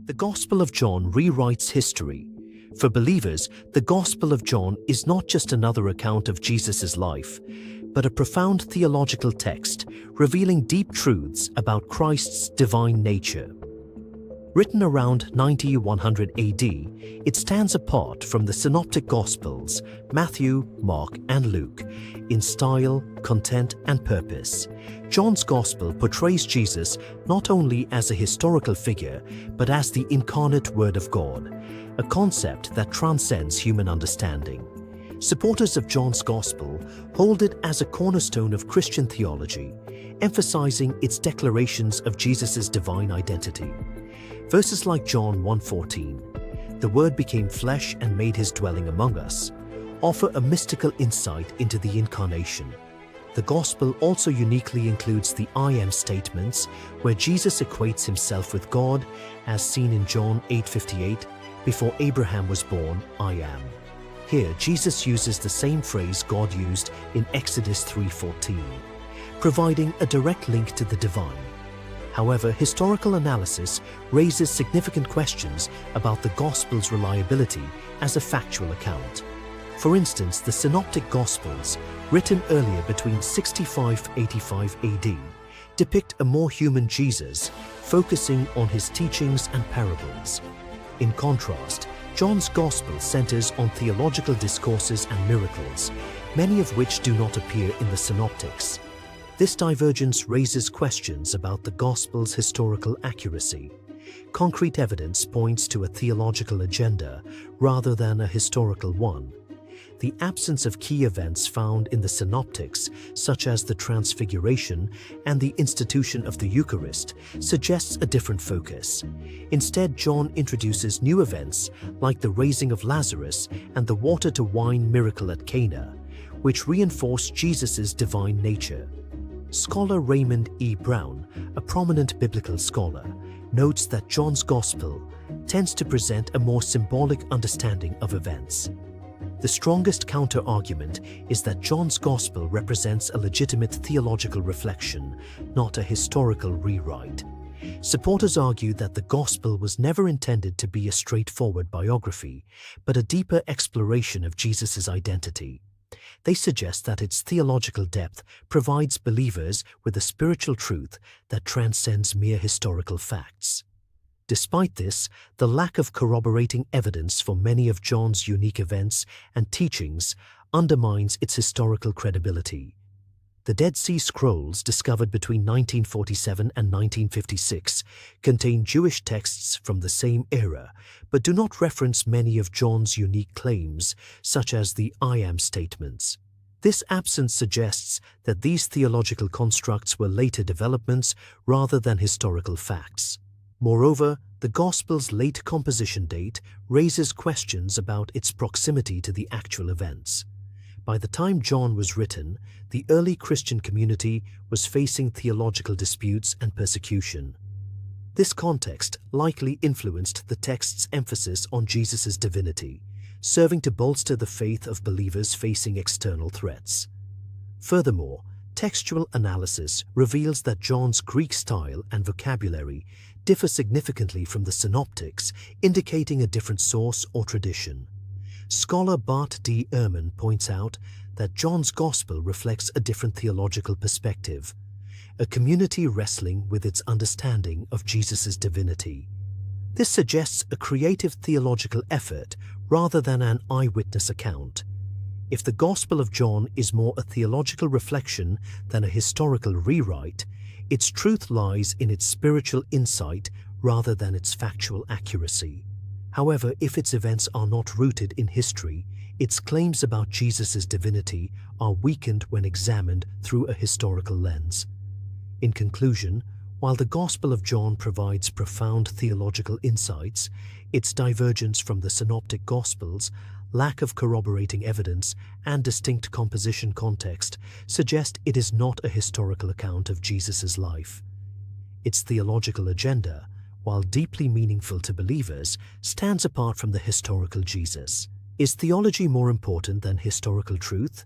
The Gospel of John rewrites history. For believers, the Gospel of John is not just another account of Jesus' life, but a profound theological text revealing deep truths about Christ's divine nature. Written around 90–100 AD, it stands apart from the Synoptic Gospels, Matthew, Mark, and Luke, in style, content, and purpose. John's Gospel portrays Jesus not only as a historical figure, but as the incarnate Word of God, a concept that transcends human understanding. Supporters of John's Gospel hold it as a cornerstone of Christian theology, emphasizing its declarations of Jesus' divine identity. Verses like John 1:14, "The Word became flesh and made his dwelling among us," offer a mystical insight into the incarnation. The Gospel also uniquely includes the I am statements, where Jesus equates himself with God, as seen in John 8:58, "Before Abraham was born, I am." Here, Jesus uses the same phrase God used in Exodus 3:14, providing a direct link to the divine. However, historical analysis raises significant questions about the Gospel's reliability as a factual account. For instance, the Synoptic Gospels, written earlier between 65–85 AD, depict a more human Jesus, focusing on his teachings and parables. In contrast, John's Gospel centers on theological discourses and miracles, many of which do not appear in the Synoptics. This divergence raises questions about the Gospel's historical accuracy. Concrete evidence points to a theological agenda rather than a historical one. The absence of key events found in the Synoptics, such as the Transfiguration and the institution of the Eucharist, suggests a different focus. Instead, John introduces new events like the raising of Lazarus and the water-to-wine miracle at Cana, which reinforce Jesus' divine nature. Scholar Raymond E. Brown, a prominent biblical scholar, notes that John's Gospel tends to present a more symbolic understanding of events. The strongest counter-argument is that John's Gospel represents a legitimate theological reflection, not a historical rewrite. Supporters argue that the Gospel was never intended to be a straightforward biography, but a deeper exploration of Jesus' identity. They suggest that its theological depth provides believers with a spiritual truth that transcends mere historical facts. Despite this, the lack of corroborating evidence for many of John's unique events and teachings undermines its historical credibility. The Dead Sea Scrolls, discovered between 1947 and 1956, contain Jewish texts from the same era, but do not reference many of John's unique claims, such as the I am statements. This absence suggests that these theological constructs were later developments rather than historical facts. Moreover, the Gospel's late composition date raises questions about its proximity to the actual events. By the time John was written, the early Christian community was facing theological disputes and persecution. This context likely influenced the text's emphasis on Jesus' divinity, serving to bolster the faith of believers facing external threats. Furthermore, textual analysis reveals that John's Greek style and vocabulary differ significantly from the Synoptics, indicating a different source or tradition. Scholar Bart D. Ehrman points out that John's Gospel reflects a different theological perspective, a community wrestling with its understanding of Jesus' divinity. This suggests a creative theological effort rather than an eyewitness account. If the Gospel of John is more a theological reflection than a historical rewrite, its truth lies in its spiritual insight rather than its factual accuracy. However, if its events are not rooted in history, its claims about Jesus' divinity are weakened when examined through a historical lens. In conclusion, while the Gospel of John provides profound theological insights, its divergence from the Synoptic Gospels, lack of corroborating evidence, and distinct composition context suggest it is not a historical account of Jesus' life. Its theological agenda, while deeply meaningful to believers, stands apart from the historical Jesus. Is theology more important than historical truth?